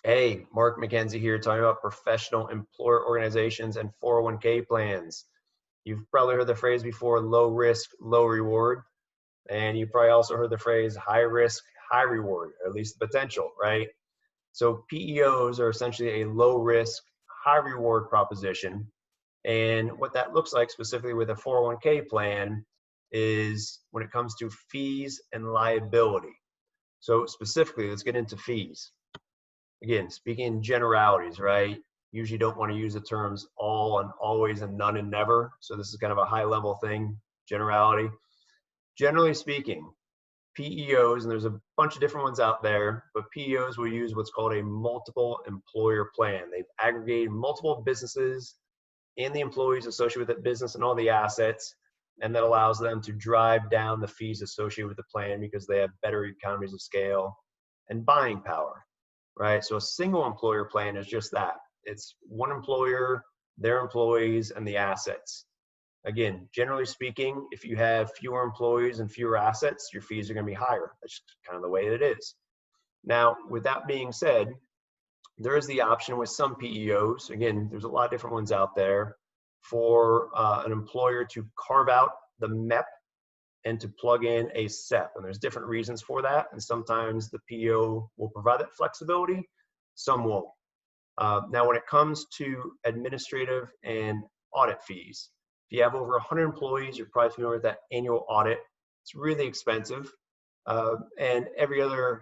Hey, Mark McKenzie here talking about professional employer organizations and 401k plans. You've probably heard the phrase before, low risk, low reward. And you probably also heard the phrase high risk, high reward, or at least the potential, right? So PEOs are essentially a low risk, high reward proposition. And what that looks like specifically with a 401k plan is when it comes to fees and liability. So specifically, let's get into fees. Again, speaking in generalities, right? Usually don't want to use the terms all and always and none and never. So this is kind of a high level thing, generality. Generally speaking, PEOs, and there's a bunch of different ones out there, but PEOs will use what's called a multiple employer plan. They've aggregated multiple businesses and the employees associated with that business and all the assets, and that allows them to drive down the fees associated with the plan because they have better economies of scale and buying power. Right? So a single employer plan is just that. It's one employer, their employees, and the assets. Again, generally speaking, if you have fewer employees and fewer assets, your fees are going to be higher. That's just kind of the way it is. Now, with that being said, there is the option with some PEOs, again, there's a lot of different ones out there, for an employer to carve out the MEP and to plug in a SEP. And there's different reasons for that. And sometimes the PEO will provide that flexibility, some won't. Now, when it comes to administrative and audit fees, if you have over 100 employees, you're probably familiar with that annual audit. It's really expensive. And every other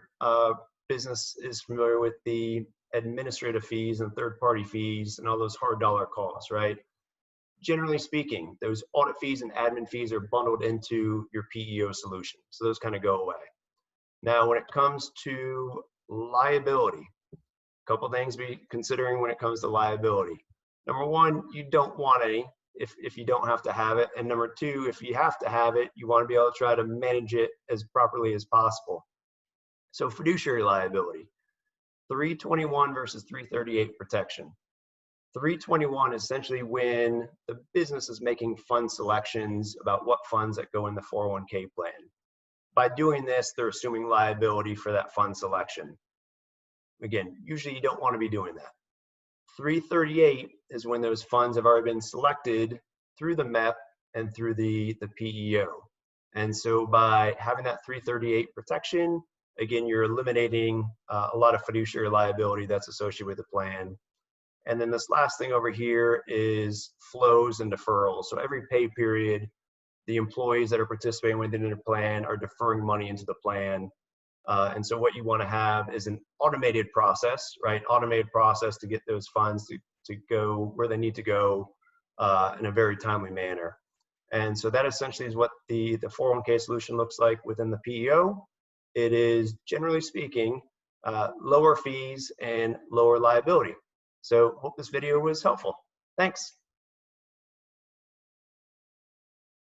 business is familiar with the administrative fees and third-party fees and all those hard dollar costs, right? Generally speaking, those audit fees and admin fees are bundled into your PEO solution. So those kind of go away. Now, when it comes to liability, a couple things to be considering when it comes to liability. Number one, you don't want any if you don't have to have it. And number two, if you have to have it, you want to be able to try to manage it as properly as possible. So fiduciary liability, 321 versus 338 protection. 321 is essentially when the business is making fund selections about what funds that go in the 401k plan. By doing this, they're assuming liability for that fund selection. Again, usually you don't want to be doing that. 338 is when those funds have already been selected through the MEP and through the PEO. And so by having that 338 protection, again, you're eliminating a lot of fiduciary liability that's associated with the plan. And then this last thing over here is flows and deferrals. So every pay period, the employees that are participating within the plan are deferring money into the plan. And so what you want to have is an automated process, right? Automated process to get those funds to go where they need to go in a very timely manner. And so that essentially is what the 401k solution looks like within the PEO. It is, generally speaking, lower fees and lower liability. So hope this video was helpful. Thanks.